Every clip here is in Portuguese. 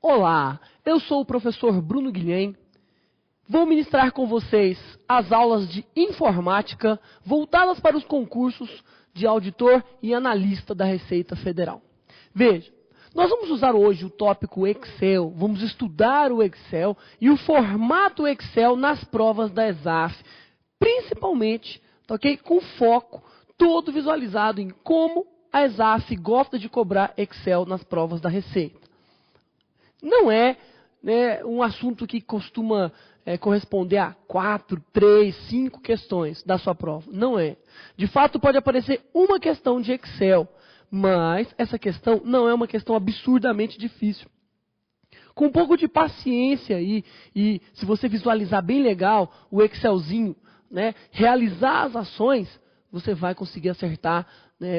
Olá, eu sou o professor Bruno Guilhem. Vou ministrar com vocês as aulas de informática voltadas para os concursos de auditor e analista da Receita Federal. Veja, nós vamos usar hoje o tópico Excel, vamos estudar o Excel e o formato Excel nas provas da ESAF, principalmente, ok? Com foco todo visualizado em como a ESAF gosta de cobrar Excel nas provas da Receita. Não é, um assunto que costuma corresponder a 4, 3, 5 questões da sua prova. Não é. De fato, pode aparecer uma questão de Excel, mas essa questão não é uma questão absurdamente difícil. Com um pouco de paciência aí, e se você visualizar bem legal o Excelzinho, realizar as ações, você vai conseguir acertar,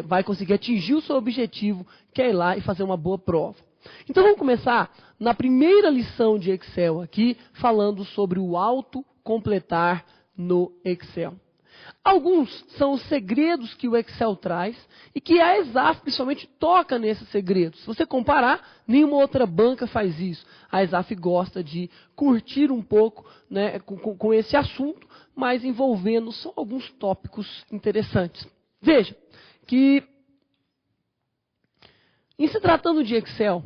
vai conseguir atingir o seu objetivo, que é ir lá e fazer uma boa prova. Então vamos começar na primeira lição de Excel aqui, falando sobre o autocompletar no Excel. Alguns são os segredos que o Excel traz e que a ESAF principalmente toca nesses segredos. Se você comparar, nenhuma outra banca faz isso. A ESAF gosta de curtir um pouco com esse assunto, mas envolvendo só alguns tópicos interessantes. Veja que, em se tratando de Excel,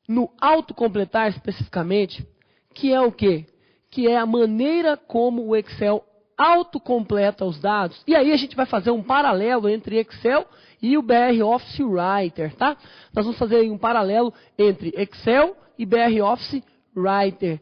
no autocompletar especificamente, que é o quê? Que é a maneira como o Excel autocompleta os dados. E aí a gente vai fazer um paralelo entre Excel e o BR Office Writer, tá? Nós vamos fazer um paralelo entre Excel e BR Office Writer.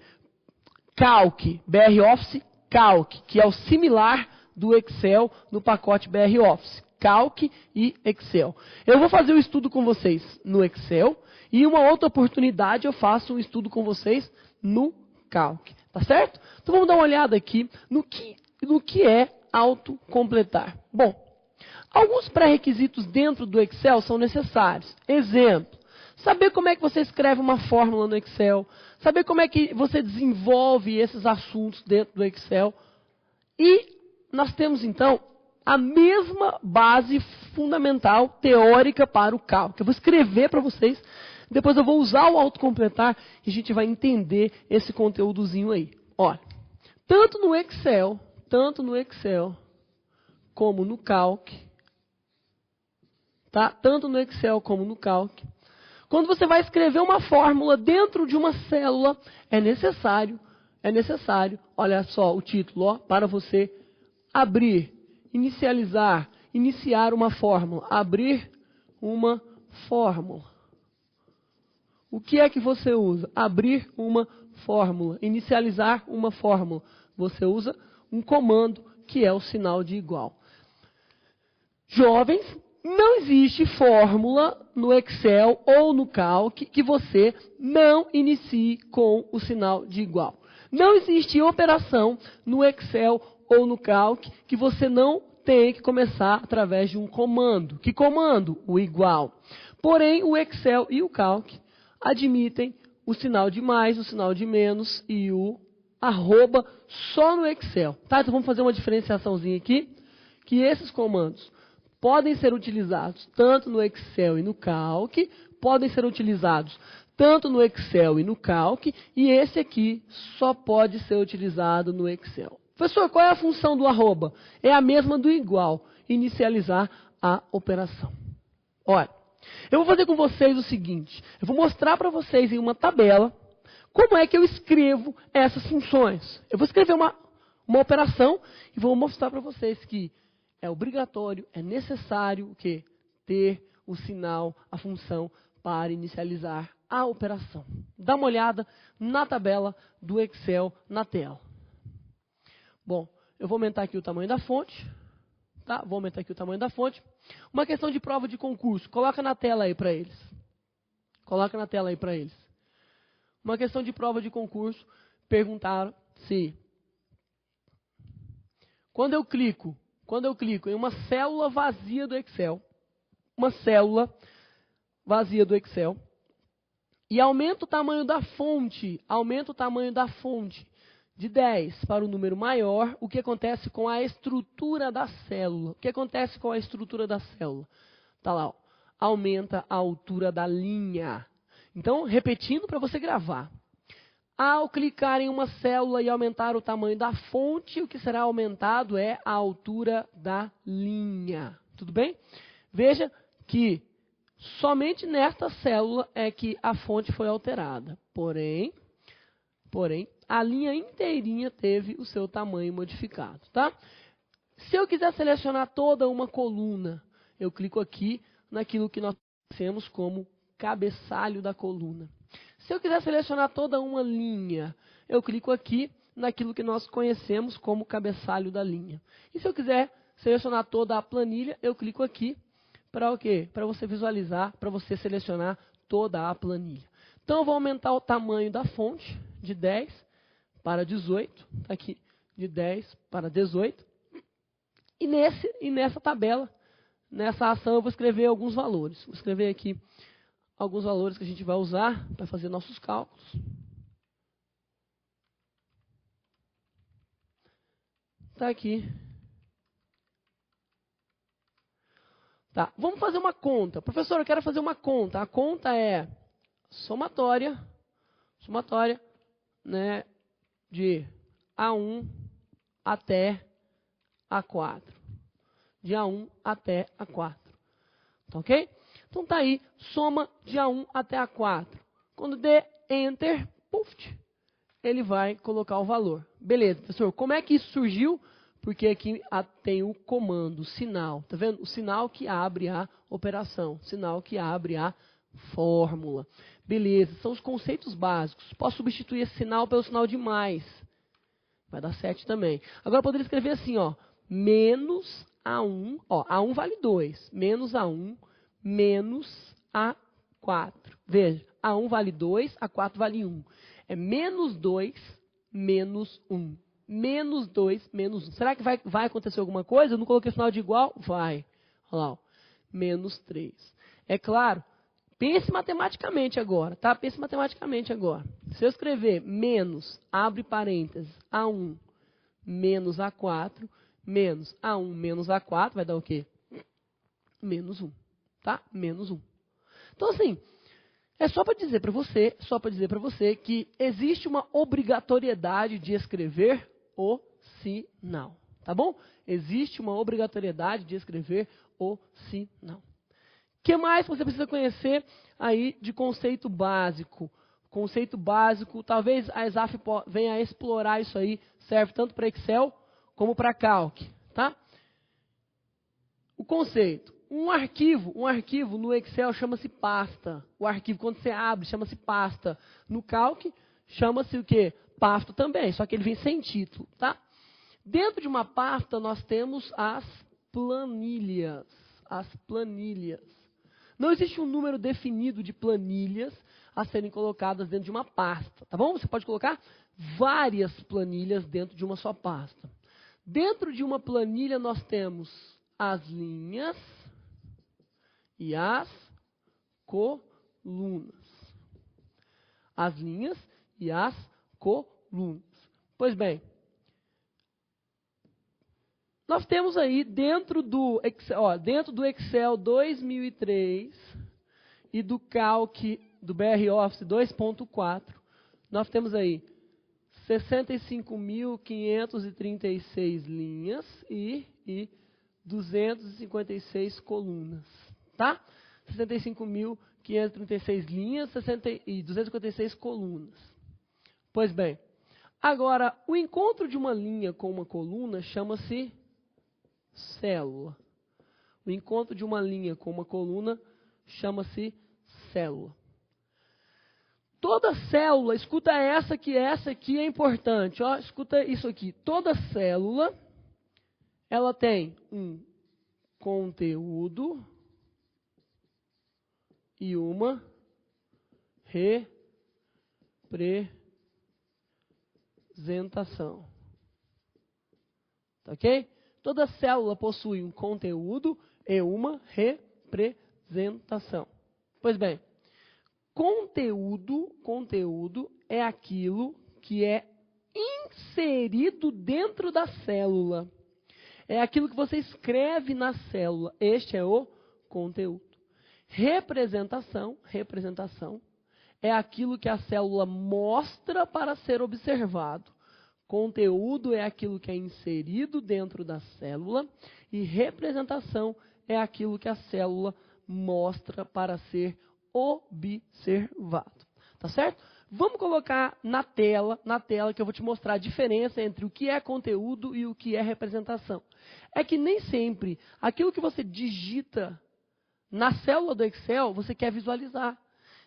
Calc, BR Office Calc, que é o similar do Excel no pacote BR Office. Calc e Excel. Eu vou fazer um estudo com vocês no Excel e uma outra oportunidade eu faço um estudo com vocês no Calc. Tá certo? Então vamos dar uma olhada aqui no que é autocompletar. Bom, alguns pré-requisitos dentro do Excel são necessários. Exemplo, saber como é que você escreve uma fórmula no Excel, saber como é que você desenvolve esses assuntos dentro do Excel. E nós temos então a mesma base fundamental teórica para o Calc. Eu vou escrever para vocês, depois eu vou usar o autocompletar e a gente vai entender esse conteúdozinho aí. Olha, tanto no Excel como no Calc, tá? Tanto no Excel como no Calc. Quando você vai escrever uma fórmula dentro de uma célula, é necessário, olha só o título, ó, para você abrir, iniciar uma fórmula, abrir uma fórmula. O que é que você usa? Abrir uma fórmula, inicializar uma fórmula. Você usa um comando que é o sinal de igual. Jovens, não existe fórmula no Excel ou no Calc que você não inicie com o sinal de igual. Não existe operação no Excel ou no Calc que você não tenha que começar através de um comando. Que comando? O igual. Porém, o Excel e o Calc admitem o sinal de mais, o sinal de menos e o arroba só no Excel. Tá? Então vamos fazer uma diferenciaçãozinha aqui, que esses comandos podem ser utilizados tanto no Excel e no Calc, podem ser utilizados tanto no Excel e no Calc, e esse aqui só pode ser utilizado no Excel. Professor, qual é a função do arroba? É a mesma do igual, inicializar a operação. Olha, eu vou fazer com vocês o seguinte, eu vou mostrar para vocês em uma tabela como é que eu escrevo essas funções. Eu vou escrever uma operação e vou mostrar para vocês que é obrigatório, é necessário o quê? Ter o sinal, a função para inicializar a operação. Dá uma olhada na tabela do Excel na tela. Bom, eu vou aumentar aqui o tamanho da fonte. Tá? Vou aumentar aqui o tamanho da fonte. Uma questão de prova de concurso. Coloca na tela aí para eles. Coloca na tela aí para eles. Uma questão de prova de concurso. Perguntaram se quando eu clico em uma célula vazia do Excel, e aumento o tamanho da fonte, de 10 para o número maior, o que acontece com a estrutura da célula? O que acontece com a estrutura da célula? Está lá, ó, aumenta a altura da linha. Então, repetindo para você gravar. Ao clicar em uma célula e aumentar o tamanho da fonte, o que será aumentado é a altura da linha. Tudo bem? Veja que somente nesta célula é que a fonte foi alterada. Porém, a linha inteirinha teve o seu tamanho modificado, tá? Se eu quiser selecionar toda uma coluna, eu clico aqui naquilo que nós conhecemos como cabeçalho da coluna. Se eu quiser selecionar toda uma linha, eu clico aqui naquilo que nós conhecemos como cabeçalho da linha. E se eu quiser selecionar toda a planilha, eu clico aqui para o quê? Para você visualizar, para você selecionar toda a planilha. Então, eu vou aumentar o tamanho da fonte de 10 para 18, aqui, de 10 para 18. E nessa tabela, nessa ação, eu vou escrever alguns valores. Vou escrever aqui alguns valores que a gente vai usar para fazer nossos cálculos. Está aqui. Tá, vamos fazer uma conta. Professor, eu quero fazer uma conta. A conta é somatória, né, de A1 até A4. De A1 até A4. Tá ok? Então tá aí, soma de A1 até A4. Quando der Enter, puff, ele vai colocar o valor. Beleza, professor, como é que isso surgiu? Porque aqui tem o comando, sinal. Tá vendo? O sinal que abre a operação, sinal que abre a fórmula. Beleza, são os conceitos básicos. Posso substituir esse sinal pelo sinal de mais. Vai dar 7 também. Agora eu poderia escrever assim, ó, menos A1, ó, A1 vale 2, menos A1, menos A4. Veja, A1 vale 2, A4 vale 1. É menos 2, menos 1. Menos 2, menos 1. Será que vai acontecer alguma coisa? Eu não coloquei sinal de igual? Vai. Olha lá, ó. Menos 3. É claro, pense matematicamente agora, tá? Pense matematicamente agora. Se eu escrever menos, abre parênteses, A1 menos A4, menos A1 menos A4, vai dar o quê? Menos 1. Tá? Menos 1. Então, assim, é só para dizer para você que existe uma obrigatoriedade de escrever o sinal, tá bom? Existe uma obrigatoriedade de escrever o sinal. O que mais você precisa conhecer aí de conceito básico? Conceito básico, talvez a ESAF venha a explorar isso aí, serve tanto para Excel como para Calc, tá? O conceito. Um arquivo no Excel chama-se pasta. O arquivo, quando você abre, chama-se pasta. No Calc, chama-se o quê? Pasta também, só que ele vem sem título, tá? Dentro de uma pasta, nós temos as planilhas. As planilhas. Não existe um número definido de planilhas a serem colocadas dentro de uma pasta, tá bom? Você pode colocar várias planilhas dentro de uma só pasta. Dentro de uma planilha, nós temos as linhas e as colunas. As linhas e as colunas. Pois bem, nós temos aí dentro do Excel 2003 e do Calc do BR Office 2.4, nós temos aí 65.536 linhas e 256 colunas, tá? 65.536 linhas e 256 colunas. Pois bem, agora, o encontro de uma linha com uma coluna chama-se célula. O encontro de uma linha com uma coluna chama-se célula. Toda célula, escuta essa aqui é importante, ó, escuta isso aqui. Toda célula, ela tem um conteúdo e uma representação. Tá ok? Toda célula possui um conteúdo e uma representação. Pois bem, conteúdo é aquilo que é inserido dentro da célula. É aquilo que você escreve na célula. Este é o conteúdo. Representação é aquilo que a célula mostra para ser observado. Conteúdo é aquilo que é inserido dentro da célula e representação é aquilo que a célula mostra para ser observado. Tá certo? Vamos colocar na tela que eu vou te mostrar a diferença entre o que é conteúdo e o que é representação. É que nem sempre aquilo que você digita na célula do Excel você quer visualizar.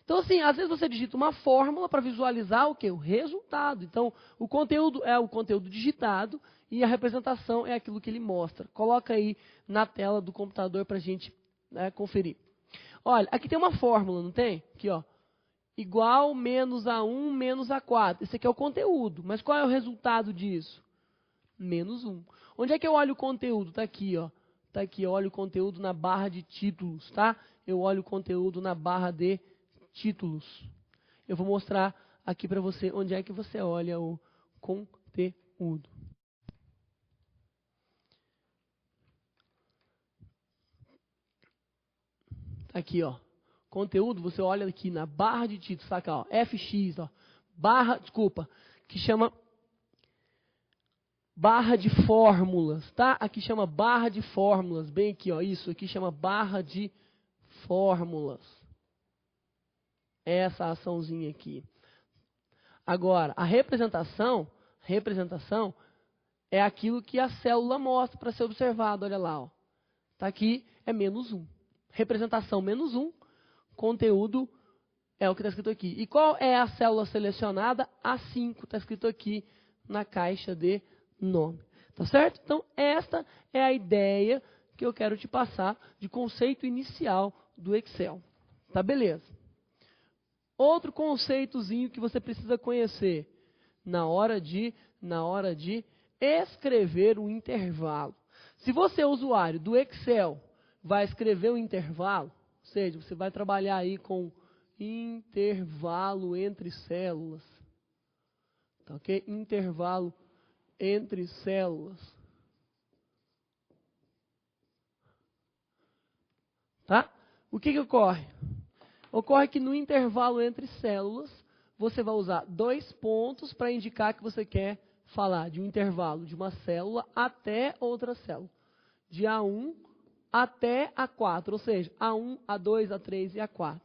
Então, assim, às vezes você digita uma fórmula para visualizar o quê? O resultado. Então, o conteúdo é o conteúdo digitado e a representação é aquilo que ele mostra. Coloca aí na tela do computador para a gente conferir. Olha, aqui tem uma fórmula, não tem? Aqui, ó. Igual menos A1 menos A4. Esse aqui é o conteúdo. Mas qual é o resultado disso? Menos 1. Onde é que eu olho o conteúdo? Está aqui, ó. Está aqui, eu olho o conteúdo na barra de títulos, tá? Eu olho o conteúdo na barra de títulos. Eu vou mostrar aqui para você onde é que você olha o conteúdo. Aqui, ó. Conteúdo, você olha aqui na barra de títulos, tá? Ó, FX, ó. Que chama barra de fórmulas, tá? Aqui chama barra de fórmulas, bem aqui, ó. Isso aqui chama barra de fórmulas. Essa açãozinha aqui. Agora, a representação é aquilo que a célula mostra para ser observado. Olha lá, ó. Tá aqui, é menos 1. Representação menos 1, conteúdo é o que está escrito aqui. E qual é a célula selecionada? A5, está escrito aqui na caixa de nome. Tá certo? Então, esta é a ideia que eu quero te passar de conceito inicial do Excel. Tá, beleza? Outro conceitozinho que você precisa conhecer na hora de escrever um intervalo. Se você é usuário do Excel, vai escrever um intervalo, ou seja, você vai trabalhar aí com intervalo entre células. Tá, ok? Intervalo entre células. Tá? O que ocorre? Ocorre que no intervalo entre células, você vai usar 2 pontos para indicar que você quer falar de um intervalo de uma célula até outra célula. De A1 até A4, ou seja, A1, A2, A3 e A4.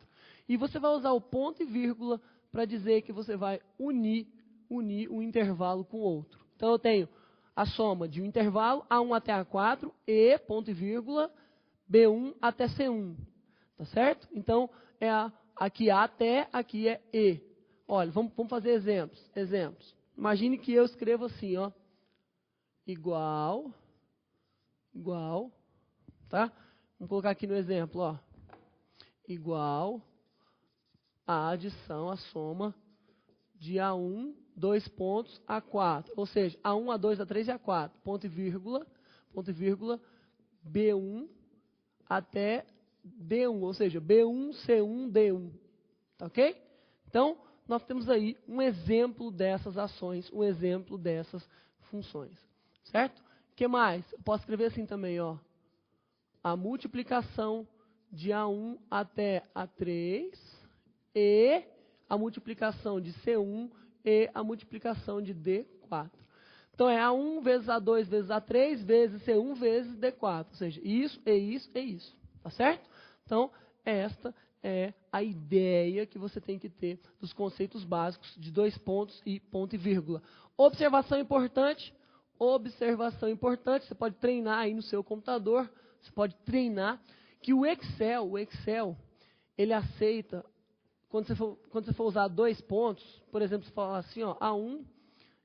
E você vai usar o ponto e vírgula para dizer que você vai unir um intervalo com o outro. Então, eu tenho a soma de um intervalo A1 até A4 e, ponto e vírgula, B1 até C1. Tá certo? Então, aqui A até, aqui é E. Olha, vamos fazer exemplos. Imagine que eu escrevo assim, ó. Igual, tá? Vamos colocar aqui no exemplo, ó. Igual a adição, a soma de A1, 2 pontos, A4. Ou seja, A1, A2, A3 e A4. Ponto e vírgula, B1 até D1, ou seja, B1, C1, D1. Tá ok? Então, nós temos aí um exemplo dessas ações, um exemplo dessas funções. Certo? O que mais? Eu posso escrever assim também, ó. A multiplicação de A1 até A3 e a multiplicação de C1 e a multiplicação de D4. Então, é A1 vezes A2 vezes A3 vezes C1 vezes D4. Ou seja, isso e isso e isso. Tá certo? Então, esta é a ideia que você tem que ter dos conceitos básicos de 2 pontos e ponto e vírgula. Observação importante, você pode treinar aí no seu computador, você pode treinar que o Excel, ele aceita, quando você for usar 2 pontos, por exemplo, você falar assim, ó, A1,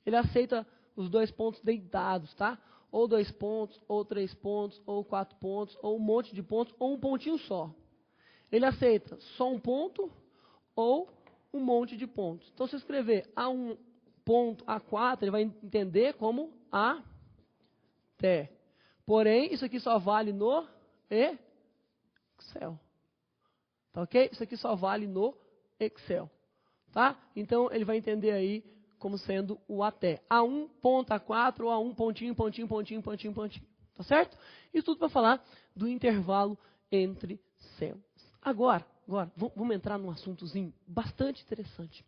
ele aceita os 2 pontos deitados, tá? Ou 2 pontos, ou 3 pontos, ou 4 pontos, ou um monte de pontos, ou um pontinho só. Ele aceita só um ponto ou um monte de pontos. Então, se eu escrever A1 ponto A4, ele vai entender como até. Porém, isso aqui só vale no Excel. Tá ok? Isso aqui só vale no Excel. Tá? Então, ele vai entender aí como sendo o até. A1 ponto A4 ou A1 pontinho. Tá certo? Isso tudo para falar do intervalo entre células. Agora, vamos entrar num assuntozinho bastante interessante.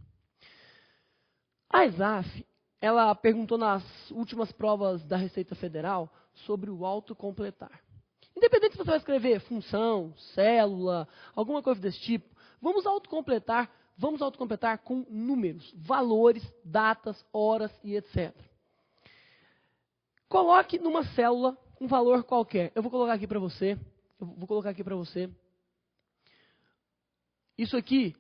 A ESAF, ela perguntou nas últimas provas da Receita Federal sobre o autocompletar. Independente se você vai escrever função, célula, alguma coisa desse tipo, vamos autocompletar com números, valores, datas, horas e etc. Coloque numa célula um valor qualquer. Eu vou colocar aqui para você. Isso aqui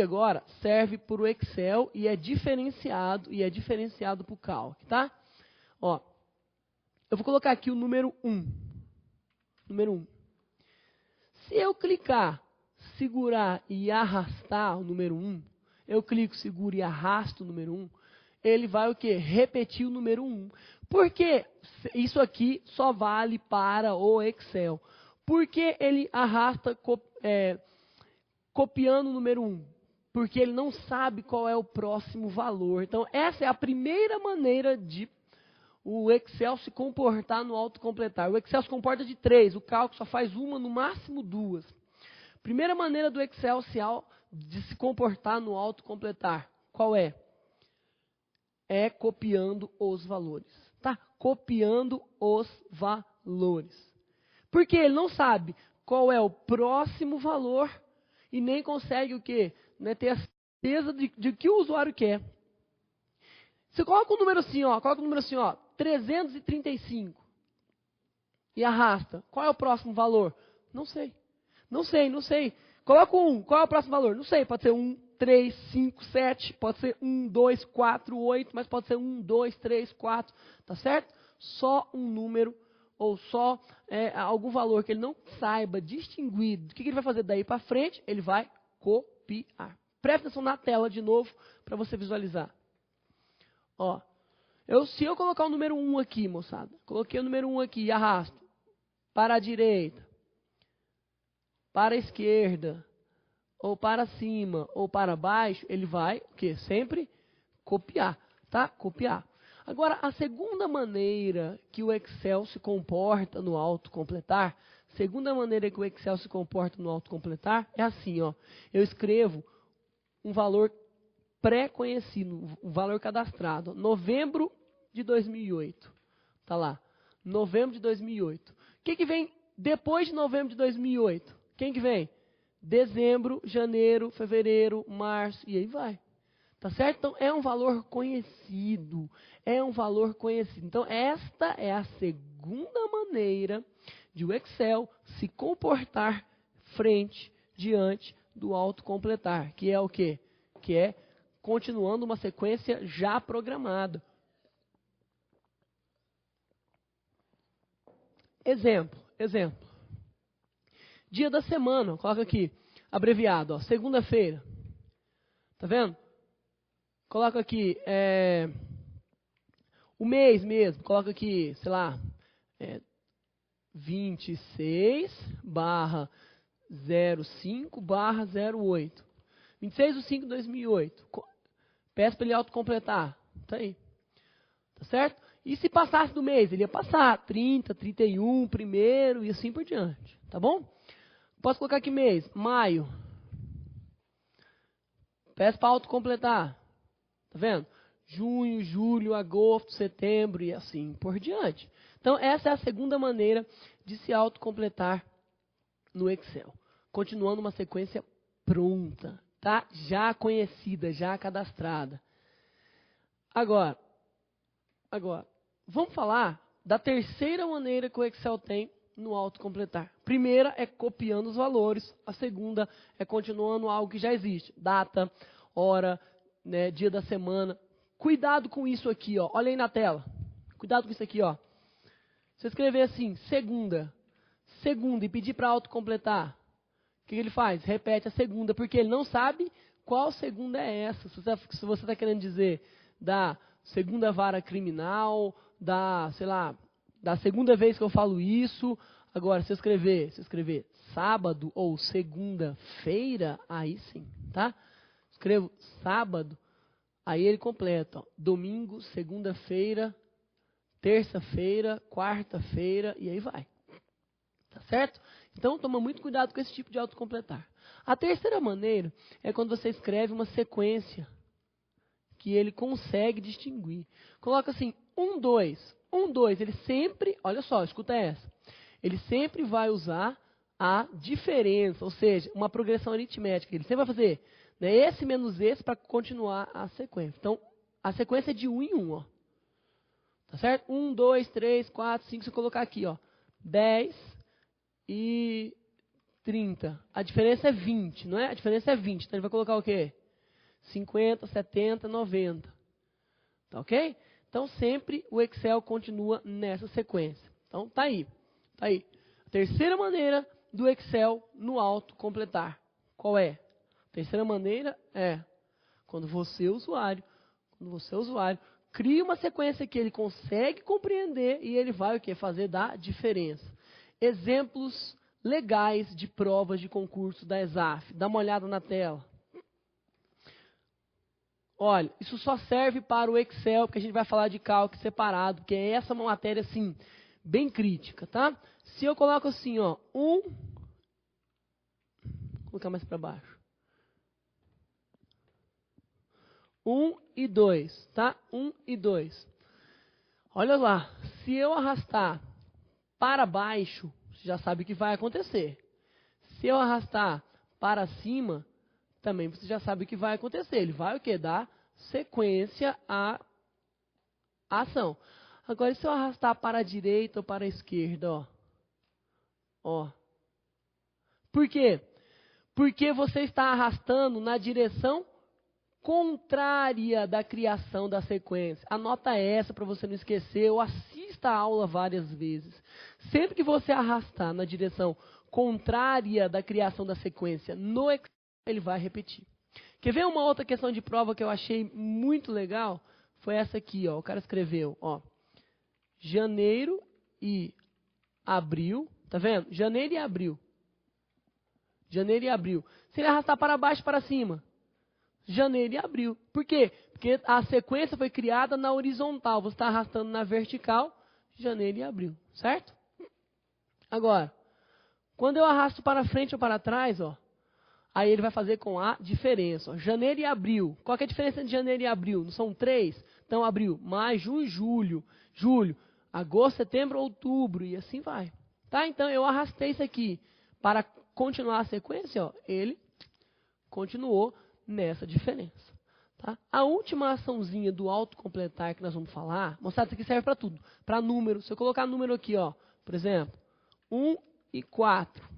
agora serve para o Excel e é diferenciado para o Calc, tá? Ó, eu vou colocar aqui o número 1. Número 1. Se eu clicar, segurar e arrastar o número 1, eu clico, seguro e arrasto o número 1, ele vai o quê? Repetir o número 1. Porque isso aqui só vale para o Excel. Porque ele arrasta copiando o número 1? Porque ele não sabe qual é o próximo valor. Então, essa é a primeira maneira de o Excel se comportar no autocompletar. O Excel se comporta de 3, o cálculo só faz uma, no máximo 2. Primeira maneira do Excel de se comportar no autocompletar, qual é? É copiando os valores. Tá? Copiando os valores. Porque ele não sabe qual é o próximo valor e nem consegue o quê? Né, ter a certeza de que o usuário quer. Você coloca um número assim, ó, 335 e arrasta. Qual é o próximo valor? Não sei. Coloca um 1, qual é o próximo valor? Não sei, pode ser 1, 3, 5, 7, pode ser 1, 2, 4, 8, mas pode ser 1, 2, 3, 4, tá certo? Só um número ou só algum valor que ele não saiba distinguir. O que ele vai fazer daí para frente? Ele vai copiar. Presta atenção na tela de novo para você visualizar. Ó, se eu colocar o número 1 aqui, moçada, coloquei o número 1 aqui e arrasto para a direita, para a esquerda, ou para cima, ou para baixo, ele vai, o quê? Sempre copiar, tá? Copiar. Agora, a segunda maneira que o Excel se comporta no autocompletar, é assim, ó. Eu escrevo um valor pré-conhecido, um valor cadastrado. Novembro de 2008. Tá lá. Novembro de 2008. O que vem depois de novembro de 2008? Quem que vem? Dezembro, janeiro, fevereiro, março, e aí vai. Tá certo? Então, é um valor conhecido. Então, esta é a segunda maneira de o Excel se comportar diante do autocompletar. Que é o quê? Que é continuando uma sequência já programada. Exemplo. Dia da semana, coloca aqui, abreviado, ó, segunda-feira. Tá vendo? Coloca aqui, o mês mesmo, coloca aqui, sei lá, 26/05/08. 26/05/2008. Peço para ele autocompletar. Tá aí. Tá certo? E se passasse do mês? Ele ia passar 30, 31, primeiro e assim por diante. Tá bom? Posso colocar aqui mês? Maio. Peço para autocompletar. Tá vendo? Junho, julho, agosto, setembro e assim por diante. Então, essa é a segunda maneira de se autocompletar no Excel. Continuando uma sequência pronta, tá? Já conhecida, já cadastrada. Agora, vamos falar da terceira maneira que o Excel tem no autocompletar. Primeira é copiando os valores, a segunda é continuando algo que já existe. Data, hora, né, dia da semana. Cuidado com isso aqui, ó. Olha aí na tela. Cuidado com isso aqui, ó. Se eu escrever assim, segunda, e pedir para autocompletar, o que ele faz? Repete a segunda, porque ele não sabe qual segunda é essa. Se você está querendo dizer da segunda vara criminal, da segunda vez que eu falo isso. Agora, se eu escrever sábado ou segunda-feira, aí sim, tá? Escrevo sábado, aí ele completa, ó, domingo, segunda-feira, terça-feira, quarta-feira, e aí vai. Tá certo? Então, toma muito cuidado com esse tipo de autocompletar. A terceira maneira é quando você escreve uma sequência que ele consegue distinguir. Coloca assim, 1, 2. 1, 2, ele sempre, olha só, escuta essa. Ele sempre vai usar a diferença, ou seja, uma progressão aritmética. Ele sempre vai fazer, né, esse menos esse para continuar a sequência. Então, a sequência é de 1 em 1, ó. Tá certo? 1, 2, 3, 4, 5, se eu colocar aqui, ó, 10 e 30. A diferença é 20, não é? A diferença é 20. Então ele vai colocar o quê? 50, 70, 90. Tá ok? Então sempre o Excel continua nessa sequência. Então tá aí. Tá aí. A terceira maneira do Excel no autocompletar. Qual é? A terceira maneira é quando você, usuário, cria uma sequência que ele consegue compreender e ele vai o quê? Fazer da diferença. Exemplos legais de provas de concurso da ESAF. Dá uma olhada na tela. Olha, isso só serve para o Excel, porque a gente vai falar de cálculo separado, porque essa é uma matéria, assim, bem crítica, tá? Se eu coloco assim, ó, vou colocar mais para baixo. 1 e 2, tá? 1 e 2. Olha lá, se eu arrastar para baixo, você já sabe o que vai acontecer. Se eu arrastar para cima, também você já sabe o que vai acontecer. Ele vai o quê? Dar sequência à ação. Agora, e se eu arrastar para a direita ou para a esquerda, ó? Ó. Por quê? Porque você está arrastando na direção contrária da criação da sequência. Anota essa para você não esquecer, ou assista a aula várias vezes. Sempre que você arrastar na direção contrária da criação da sequência no Excel, ele vai repetir. Quer ver uma outra questão de prova que eu achei muito legal? Foi essa aqui, ó. O cara escreveu, ó, janeiro e abril, tá vendo? Janeiro e abril. Janeiro e abril. Se ele arrastar para baixo e para cima, janeiro e abril. Por quê? Porque a sequência foi criada na horizontal. Você está arrastando na vertical, janeiro e abril, certo? Agora, quando eu arrasto para frente ou para trás, ó, aí ele vai fazer com a diferença. Ó, janeiro e abril. Qual que é a diferença entre janeiro e abril? Não são 3? Então, abril, maio, junho, julho, agosto, setembro, outubro, e assim vai. Tá? Então, eu arrastei isso aqui para continuar a sequência, ó, ele continuou nessa diferença. Tá? A última açãozinha do autocompletar que nós vamos falar, moçada, isso aqui serve para tudo. Para número, se eu colocar número aqui, ó, por exemplo, 1 e 4.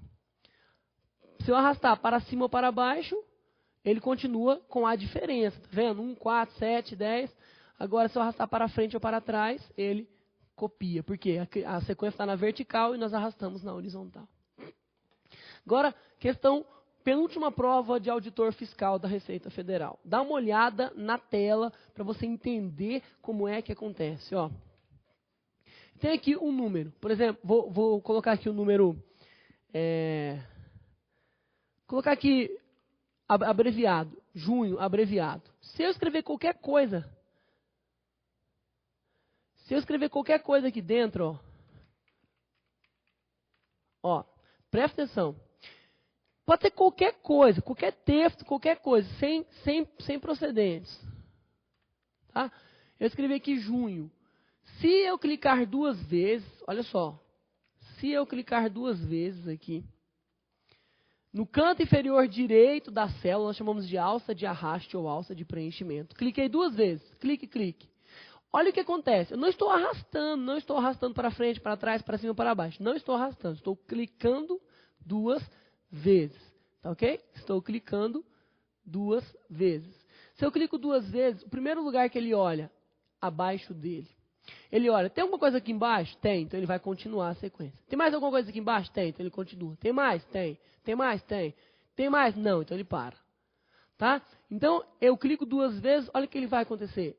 Se eu arrastar para cima ou para baixo, ele continua com a diferença. Tá vendo? 1, 4, 7, 10. Agora, se eu arrastar para frente ou para trás, ele copia. Por quê? A sequência está na vertical e nós arrastamos na horizontal. Agora, penúltima prova de auditor fiscal da Receita Federal. Dá uma olhada na tela para você entender como é que acontece. Ó. Tem aqui um número. Por exemplo, vou colocar aqui o número... colocar aqui abreviado, junho, abreviado. Se eu escrever qualquer coisa aqui dentro, ó, presta atenção. Pode ser qualquer coisa, qualquer texto, qualquer coisa, sem procedentes. Tá? Eu escrevi aqui junho. Se eu clicar 2 vezes, olha só. Se eu clicar 2 vezes aqui, no canto inferior direito da célula, nós chamamos de alça de arraste ou alça de preenchimento. Cliquei 2 vezes. Clique. Olha o que acontece. Eu não estou arrastando para frente, para trás, para cima, para baixo. Não estou arrastando. Estou clicando 2 vezes. Tá ok? Estou clicando 2 vezes. Se eu clico 2 vezes, o primeiro lugar que ele olha, abaixo dele. Ele olha, tem alguma coisa aqui embaixo? Tem, então ele vai continuar a sequência. Tem mais alguma coisa aqui embaixo? Tem, então ele continua. Tem mais? Tem. Tem mais? Tem. Tem mais? Não, então ele para. Tá? Então, eu clico 2 vezes, olha o que ele vai acontecer.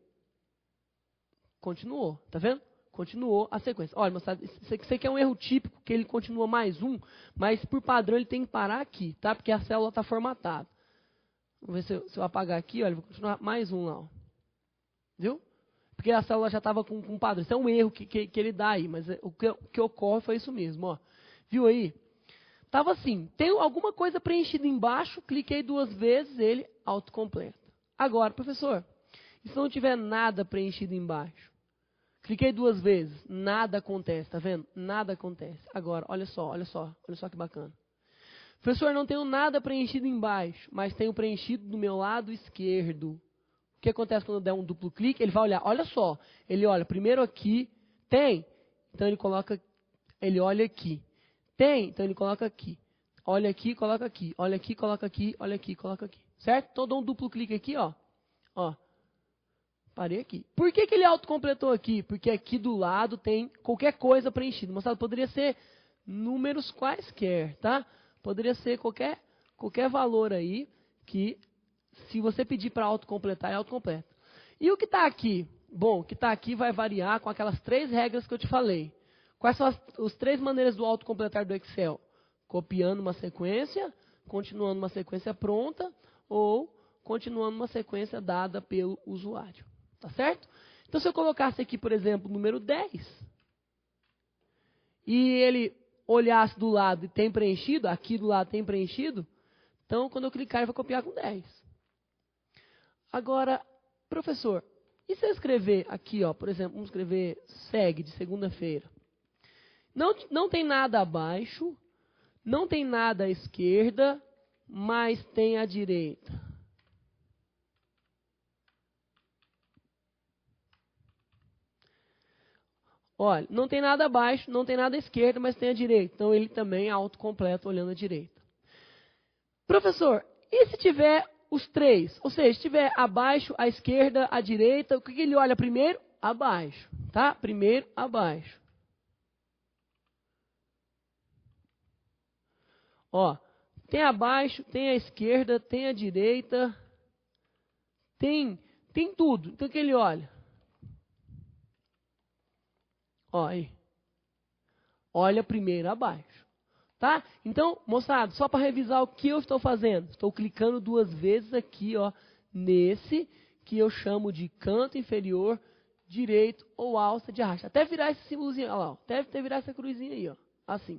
Continuou, tá vendo? Continuou a sequência. Olha, moçada, isso aqui é um erro típico, que ele continua mais um, mas por padrão ele tem que parar aqui, tá? Porque a célula está formatada. Vamos ver se eu apagar aqui, olha, vou continuar mais um lá, ó. Viu? Porque a célula já estava com um padrão. Isso é um erro que ele dá aí, mas o que ocorre foi isso mesmo, ó. Viu aí? Estava assim, tem alguma coisa preenchida embaixo, cliquei 2 vezes, ele autocompleta. Agora, professor, e se não tiver nada preenchido embaixo? Cliquei 2 vezes, nada acontece, tá vendo? Nada acontece. Agora, olha só que bacana. Professor, não tenho nada preenchido embaixo, mas tenho preenchido do meu lado esquerdo. O que acontece quando eu der um duplo clique? Ele vai olhar, olha só, ele olha primeiro aqui, tem, então ele olha aqui. Tem, então ele coloca aqui. Olha aqui, coloca aqui. Olha aqui, coloca aqui. Olha aqui, coloca aqui. Certo? Então eu dou um duplo clique aqui, ó. Ó. Parei aqui. Por que ele autocompletou aqui? Porque aqui do lado tem qualquer coisa preenchida. Mostrado, poderia ser números quaisquer, tá? Poderia ser qualquer valor aí que, se você pedir para autocompletar, ele autocompleta. E o que está aqui? Bom, o que está aqui vai variar com aquelas 3 regras que eu te falei. Quais são as 3 maneiras do autocompletar do Excel? Copiando uma sequência, continuando uma sequência pronta ou continuando uma sequência dada pelo usuário. Tá certo? Então, se eu colocasse aqui, por exemplo, o número 10, e ele olhasse do lado e tem preenchido, aqui do lado tem preenchido, então, quando eu clicar, ele vai copiar com 10. Agora, professor, e se eu escrever aqui, ó, por exemplo, vamos escrever segue de segunda-feira. Não tem nada abaixo, não tem nada à esquerda, mas tem à direita. Olha, não tem nada abaixo, não tem nada à esquerda, mas tem à direita. Então, ele também é autocompleto olhando à direita. Professor, e se tiver os 3? Ou seja, se tiver abaixo, à esquerda, à direita, o que ele olha primeiro? Abaixo, tá? Primeiro, abaixo. Ó, tem abaixo, tem à esquerda, tem à direita, tem tudo. Então, o que ele olha? Ó, aí. Olha primeiro abaixo. Tá? Então, moçada, só para revisar o que eu estou fazendo. Estou clicando 2 vezes aqui, ó, nesse que eu chamo de canto inferior direito ou alça de arrasto. Até virar esse símbolozinho, olha lá, até virar essa cruzinha aí, ó, assim.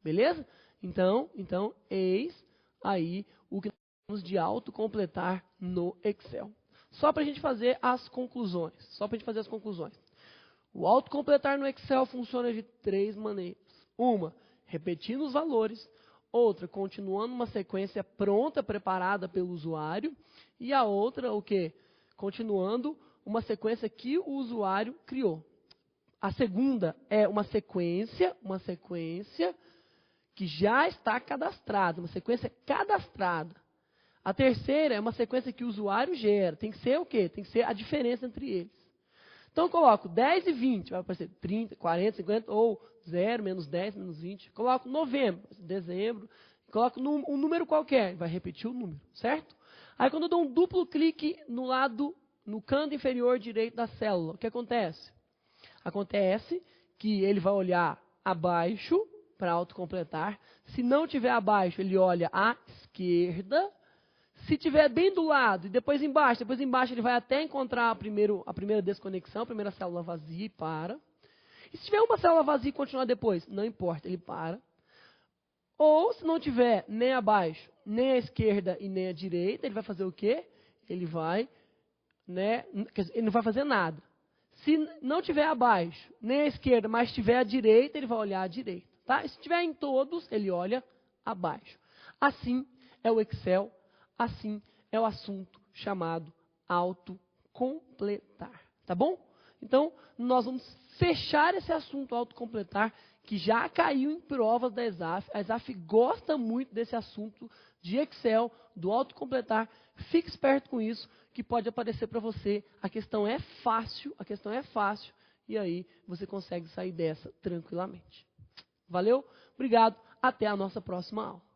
Beleza? Então, eis aí o que nós temos de autocompletar no Excel. Só para a gente fazer as conclusões. O autocompletar no Excel funciona de 3 maneiras. Uma, repetindo os valores. Outra, continuando uma sequência pronta, preparada pelo usuário. E a outra, o quê? Continuando uma sequência que o usuário criou. A segunda é uma sequência que já está cadastrada, uma sequência cadastrada. A terceira é uma sequência que o usuário gera. Tem que ser o quê? Tem que ser a diferença entre eles. Então, eu coloco 10 e 20, vai aparecer 30, 40, 50, ou 0, menos 10, menos 20. Coloco novembro, dezembro, coloco um número qualquer, vai repetir o número, certo? Aí, quando eu dou um duplo clique no canto inferior direito da célula, o que acontece? Acontece que ele vai olhar abaixo para autocompletar. Se não tiver abaixo, ele olha à esquerda. Se tiver bem do lado e depois embaixo ele vai até encontrar a primeira desconexão, a primeira célula vazia e para. E se tiver uma célula vazia e continuar depois, não importa, ele para. Ou se não tiver nem abaixo, nem à esquerda e nem à direita, ele vai fazer o quê? Ele vai, ele não vai fazer nada. Se não tiver abaixo, nem à esquerda, mas tiver à direita, ele vai olhar à direita. Tá? E se tiver em todos, ele olha abaixo. Assim é o Excel. Assim é o assunto chamado autocompletar. Tá bom? Então, nós vamos fechar esse assunto autocompletar, que já caiu em provas da ESAF. A ESAF gosta muito desse assunto de Excel, do autocompletar. Fique esperto com isso, que pode aparecer para você. A questão é fácil, e aí você consegue sair dessa tranquilamente. Valeu? Obrigado. Até a nossa próxima aula.